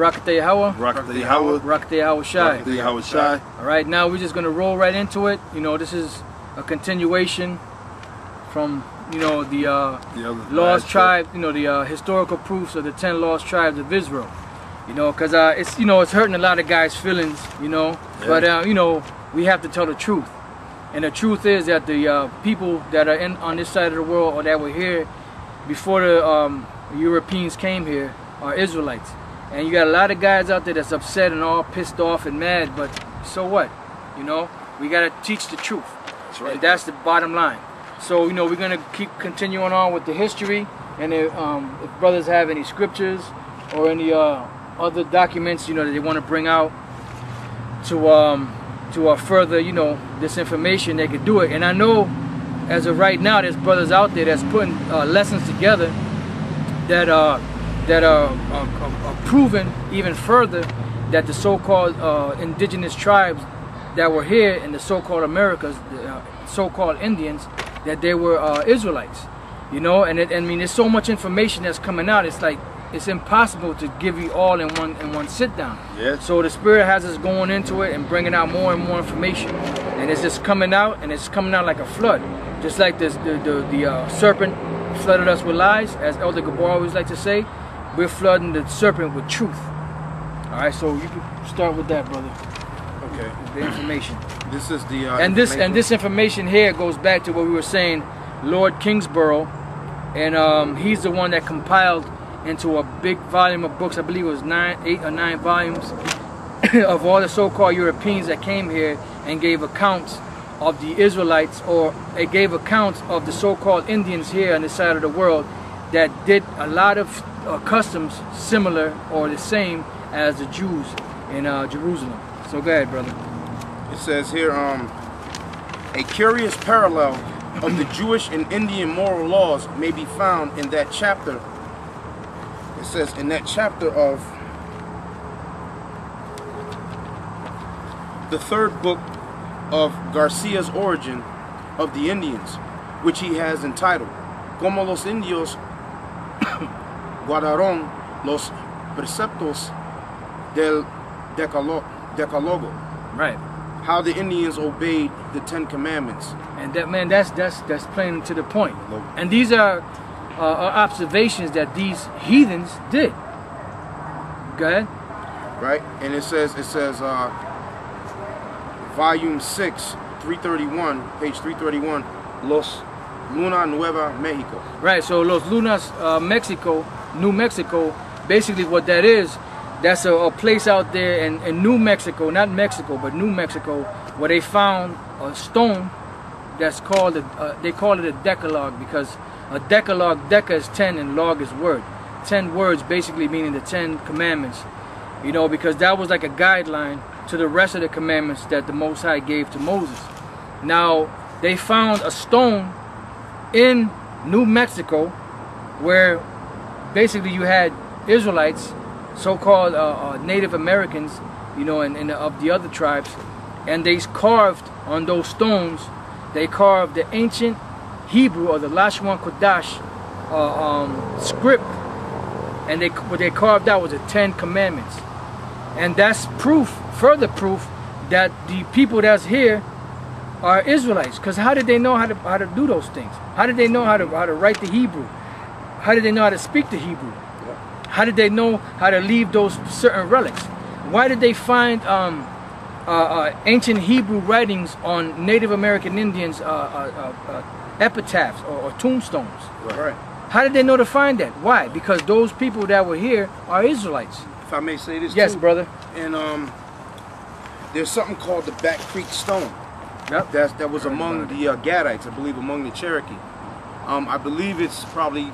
Rakate Yahweh. Rakate Yahweh. Rakate Yahweh Shai. Rakate Yahweh Shai. All right, now we're just gonna roll right into it. You know, this is a continuation from the lost tribe. You know, the historical proofs of the 10 lost tribes of Israel. You know, because it's hurting a lot of guys' feelings. You know, yeah. But we have to tell the truth. And the truth is that the people that are on this side of the world or that were here before the Europeans came here are Israelites. And you got a lot of guys out there that's upset and all pissed off and mad, but so what? You know, we got to teach the truth. That's right. And that's the bottom line. So, we're going to keep continuing on with the history. And if brothers have any scriptures or any other documents, that they want to bring out to further, this information, they could do it. And I know, as of right now, there's brothers out there that's putting lessons together that are proven even further that the so-called indigenous tribes that were here in the so-called Americas, the so-called Indians, that they were Israelites. And I mean, there's so much information that's coming out. It's like it's impossible to give you all in one sit down. Yeah. So the Spirit has us going into it and bringing out more and more information, and it's just coming out, and it's coming out like a flood, just like the serpent flooded us with lies, as Elder Gabor always like to say. We're flooding the serpent with truth. All right, so you can start with that, brother. Okay. The information. This is the and this information here goes back to what we were saying, Lord Kingsborough, and he's the one that compiled into a big volume of books. I believe it was 8 or 9 volumes of all the so-called Europeans that came here and gave accounts of the Israelites, or it gave accounts of the so-called Indians here on this side of the world that did a lot of customs similar or the same as the Jews in Jerusalem. So go ahead, brother. It says here, a curious parallel of the Jewish and Indian moral laws may be found in that chapter. It says in that chapter of the 3rd book of Garcia's Origin of the Indians, which he has entitled Como los Indios guardaron los preceptos del Decalogo. Right. How the Indians obeyed the 10 Commandments. And that, man, that's plain to the point. And these are observations that these heathens did. Go ahead. Right, and it says volume 6, 331, page 331, Los Luna Nueva Mexico. Right, so Los Lunas Mexico, New Mexico, basically what that is, that's a place out there in New Mexico, not Mexico, but New Mexico, where they found a stone that's called, they call it a Decalogue, because a Decalogue, Deca is 10 and log is word. 10 words basically meaning the 10 commandments, because that was like a guideline to the rest of the commandments that the Most High gave to Moses. Now, they found a stone in New Mexico where basically you had Israelites, so-called Native Americans, and of the other tribes, and they carved on those stones, they carved the ancient Hebrew or the Lashon Kodash script, and what they carved out was the 10 Commandments. And that's proof, further proof, that the people that's here are Israelites. Because how did they know how to do those things? How did they know how to write the Hebrew? How did they know how to speak the Hebrew? How did they know how to leave those certain relics? Why did they find ancient Hebrew writings on Native American Indians, epitaphs or tombstones? Right. How did they know to find that? Why? Because those people that were here are Israelites. If I may say this, yes, too, brother. And there's something called the Back Creek Stone. Yep. That was among the Gadites, I believe, among the Cherokee. I believe it's probably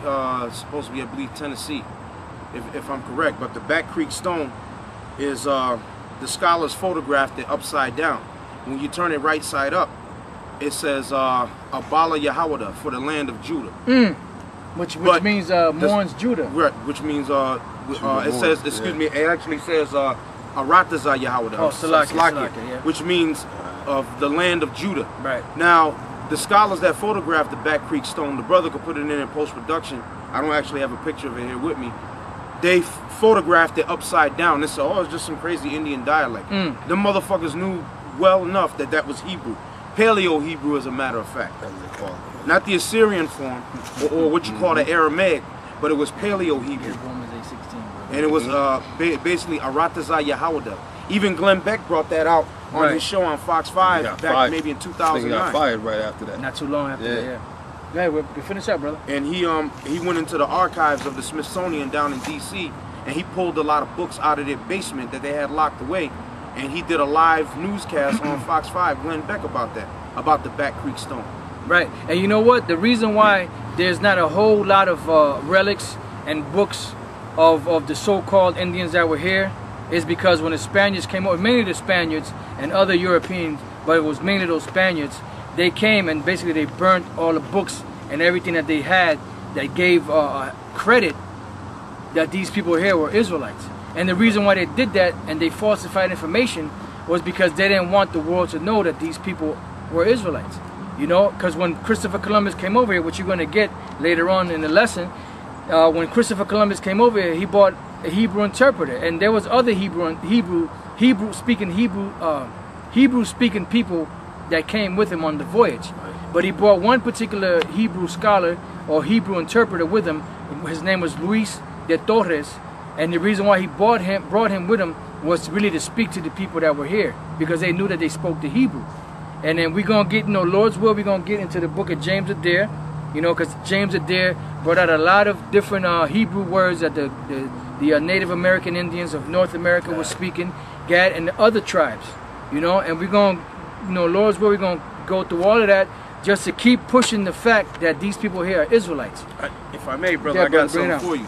supposed to be, I believe, Tennessee, if I'm correct. But the Back Creek Stone is the scholars photographed it upside down. When you turn it right side up, it says Abala Yahawada, for the land of Judah. Which means mourns Judah. Right, which means it says, excuse me, it actually says Arataza Yahawada. Oh, Salakia, yeah. Which means of the land of Judah. Right. Now, the scholars that photographed the Back Creek Stone, the brother could put it in post-production. I don't actually have a picture of it here with me. they photographed it upside down. They said, oh, it's just some crazy Indian dialect. Them motherfuckers knew well enough that that was Hebrew. Paleo-Hebrew, as a matter of fact. Not the Assyrian form, or what you call the Aramaic, but it was Paleo-Hebrew. And it was basically Arataza Yahawada. Even Glenn Beck brought that out on his show on Fox 5 back maybe in 2009. He got fired right after that. Not too long after that, yeah. Yeah, we finish up, brother. And he went into the archives of the Smithsonian down in D.C. and he pulled a lot of books out of their basement that they had locked away. And he did a live newscast on Fox 5, Glenn Beck, about that, about the Back Creek Stone. Right, and you know what? The reason why there's not a whole lot of relics and books of the so-called Indians that were here is because when the Spaniards came over, mainly the Spaniards and other Europeans, but it was mainly those Spaniards, they came and basically they burnt all the books and everything that they had that gave credit that these people here were Israelites. And the reason why they did that and they falsified information was because they didn't want the world to know that these people were Israelites. You know, because when Christopher Columbus came over here, what you're going to get later on in the lesson, when Christopher Columbus came over here, he bought a Hebrew interpreter, and there was other Hebrew-speaking people that came with him on the voyage. But he brought one particular Hebrew scholar or Hebrew interpreter with him. His name was Luis de Torres, and the reason why he brought him with him was really to speak to the people that were here, because they knew that they spoke the Hebrew. And then we're going to get, Lord's will, we're going to get into the book of James Adair, because James Adair brought out a lot of different Hebrew words that the Native American Indians of North America were speaking, Gad, and the other tribes, and we're going to, Lord's will, we're going to go through all of that just to keep pushing the fact that these people here are Israelites. If I may, brother, I got something for you.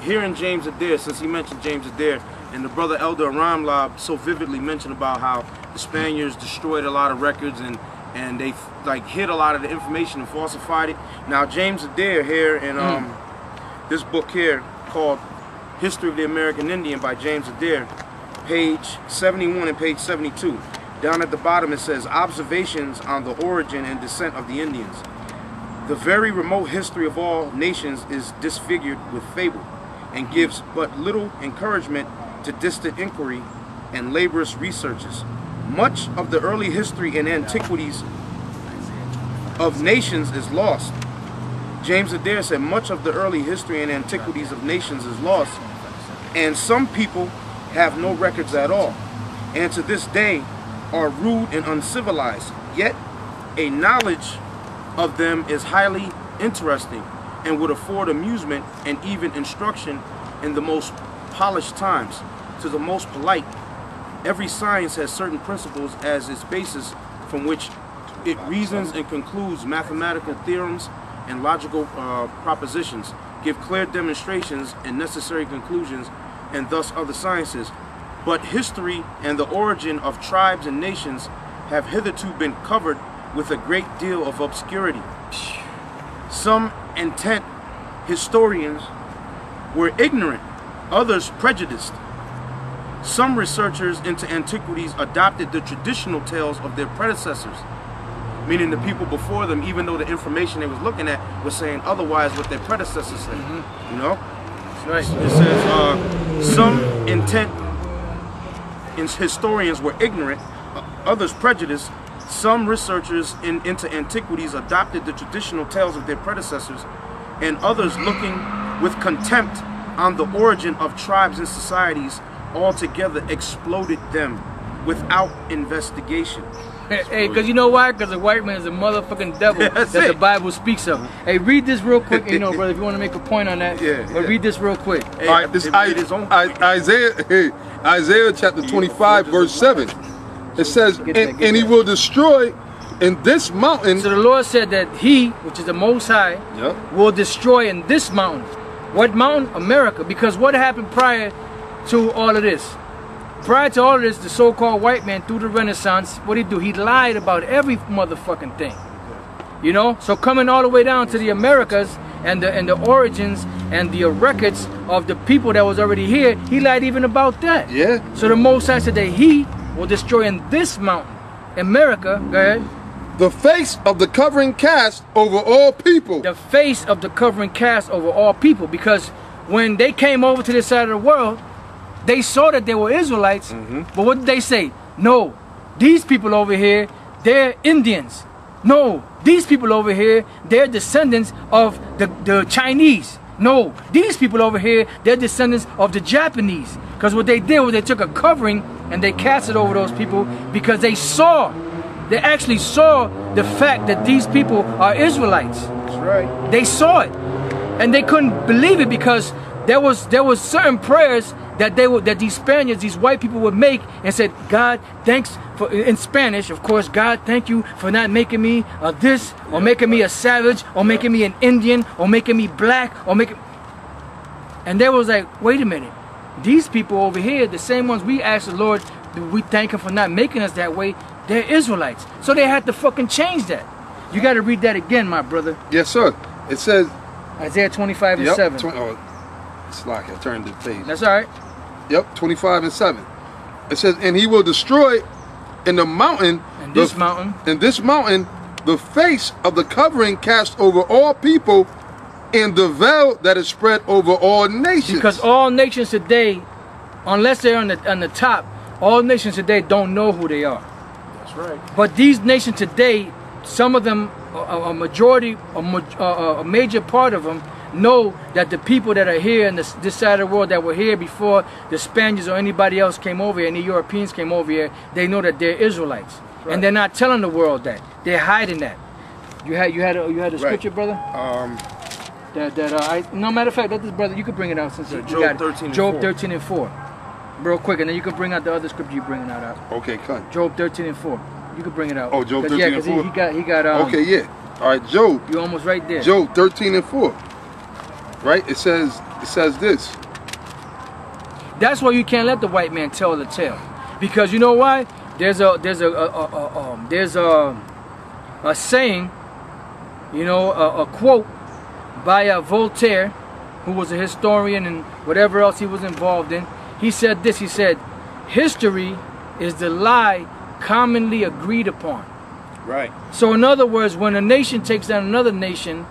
Here in James Adair, since he mentioned James Adair, and the brother Elder Ramlab so vividly mentioned about how the Spaniards destroyed a lot of records and they hid a lot of the information and falsified it. Now James Adair here in this book here called History of the American Indian by James Adair, page 71 and page 72. Down at the bottom it says, Observations on the Origin and Descent of the Indians. The very remote history of all nations is disfigured with fable and gives but little encouragement to distant inquiry and laborious researches. Much of the early history and antiquities of nations is lost. James Adair said much of the early history and antiquities of nations is lost, and some people have no records at all, and to this day are rude and uncivilized, yet a knowledge of them is highly interesting and would afford amusement and even instruction in the most polished times. To the most polite, every science has certain principles as its basis from which it reasons and concludes mathematical theorems and logical propositions, give clear demonstrations and necessary conclusions, and thus other sciences. But history and the origin of tribes and nations have hitherto been covered with a great deal of obscurity. Some intent historians were ignorant, others prejudiced. Some researchers into antiquities adopted the traditional tales of their predecessors, meaning the people before them, even though the information they was looking at was saying otherwise what their predecessors said. That's right. It says some intent historians were ignorant, others prejudiced. Some researchers into antiquities adopted the traditional tales of their predecessors, and others looking with contempt on the origin of tribes and societies altogether exploded them without investigation. Hey, because you know why? Because the white man is a motherfucking devil that the Bible speaks of. Hey, read this real quick, brother, if you want to make a point on that. But read this real quick. Hey, all right, this Isaiah chapter 25, verse 7. It says, and he will destroy in this mountain. So the Lord said that he, which is the Most High, will destroy in this mountain. What mountain? America. Because what happened prior to all of this? Prior to all of this, the so-called white man through the Renaissance, what did he do? He lied about every motherfucking thing. So coming all the way down to the Americas and the origins and the records of the people that was already here, he lied even about that. Yeah. So the Most High said that he will destroy in this mountain, America, go ahead, the face of the covering cast over all people. The face of the covering cast over all people, because when they came over to this side of the world, they saw that they were Israelites, but what did they say? No, these people over here, they're Indians. No, these people over here, they're descendants of the Chinese. No, these people over here, they're descendants of the Japanese. Because what they did was they took a covering and they cast it over those people because they actually saw the fact that these people are Israelites. That's right. They saw it. And they couldn't believe it because there was certain prayers that these Spaniards, these white people would make and said, God, thanks for, in Spanish, of course, God, thank you for not making me this, or making me a savage, or making me an Indian, or making me black, or making... And they was like, wait a minute, these people over here, the same ones we asked the Lord, we thank him for not making us that way, they're Israelites. So they had to fucking change that. You got to read that again, my brother. Yes, sir. It says... Isaiah 25 and 7. It's like I turned the page. That's all right. Yep, 25 and 7. It says, and he will destroy in the mountain, in this mountain, the face of the covering cast over all people, and the veil that is spread over all nations. Because all nations today, unless they're on the top, all nations today don't know who they are. That's right. But these nations today, some of them, a major part of them, know that the people that are here in this side of the world that were here before the Spaniards or anybody else came over here, any Europeans came over here, they know that they're Israelites. Right. And they're not telling the world that. They're hiding that. You had a scripture, brother? No, matter of fact, that this brother, you could bring it out since you got it. Job 13 and 4. Real quick, and then you can bring out the other scripture you're bringing out. Okay, cut. Job 13 and 4. You could bring it out. Oh, Job 13 and 4? Yeah, because he got okay, yeah. All right, Job. You're almost right there. Job 13 and 4. Right? It says this. That's why you can't let the white man tell the tale, because you know why? There's a saying, you know, a quote by Voltaire, who was a historian and whatever else he was involved in. He said this. He said, "History is the lie commonly agreed upon." Right. So in other words, when a nation takes down another nation,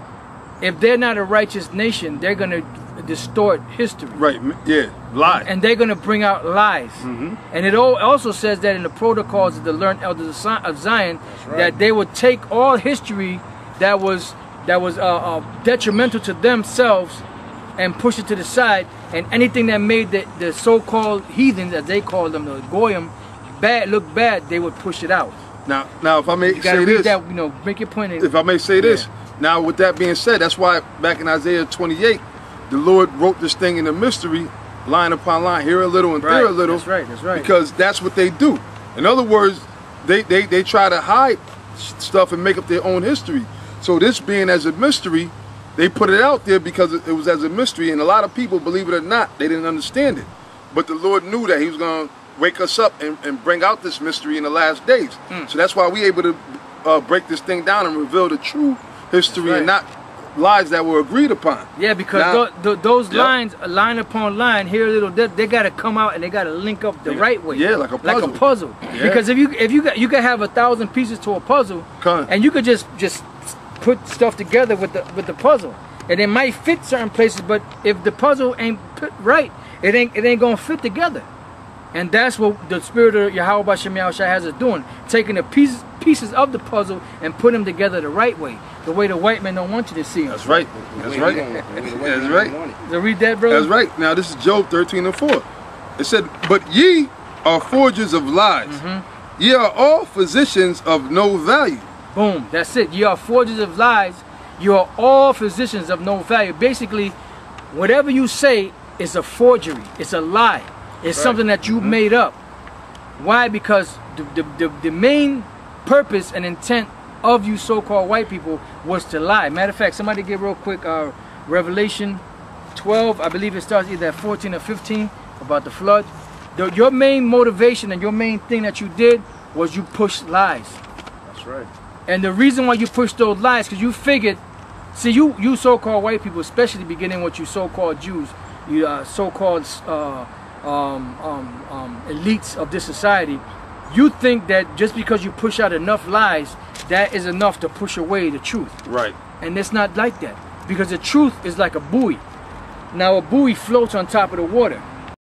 if they're not a righteous nation, they're going to distort history. Right, yeah, lies. And they're going to bring out lies. And it also says that in the protocols of the learned elders of Zion, that they would take all history that was detrimental to themselves and push it to the side, and anything that made the so-called heathens, as they call them, the goyim, look bad, they would push it out. Now, if I may say this, that, you know, make your point. If I may say this. Now, with that being said, that's why back in Isaiah 28, the Lord wrote this thing in a mystery, line upon line, here a little and there a little. That's right, that's right. Because that's what they do. In other words, they try to hide stuff and make up their own history. So this being as a mystery, they put it out there because it was as a mystery, and a lot of people, believe it or not, they didn't understand it. But the Lord knew that he was going to wake us up and bring out this mystery in the last days. So that's why we're able to break this thing down and reveal the true history and not lies that were agreed upon. Yeah, because those lines, line upon line, here a little, they got to come out and they got to link up the right way. Yeah, like a puzzle. Like a puzzle. Yeah. Because if you can have 1,000 pieces to a puzzle, and you could just put stuff together with the puzzle, and it might fit certain places, but if the puzzle ain't put right, it ain't gonna fit together. And that's what the spirit of Yahweh B'Shem Yahushua has us doing, taking the pieces of the puzzle and put them together the right way, the way the white man don't want you to see them. That's right. That's right. That's right. So read that, brother. That's right. Now this is Job 13 and 4. It said, "But ye are forgers of lies. Ye are all physicians of no value." Boom. That's it. Ye are forgers of lies. You are all physicians of no value. Basically, whatever you say is a forgery. It's a lie. It's something that you made up. Why? Because the main purpose and intent of you so-called white people was to lie. Matter of fact, somebody get real quick Revelation 12, I believe it starts either at 14 or 15, about the flood. Your main motivation and your main thing that you did was you pushed lies. That's right. And the reason why you pushed those lies, because you figured, see, you so-called white people, especially beginning with you so-called Jews, you so-called elites of this society, you think that just because you push out enough lies, that is enough to push away the truth. Right. And it's not like that, because the truth is like a buoy. Now a buoy floats on top of the water.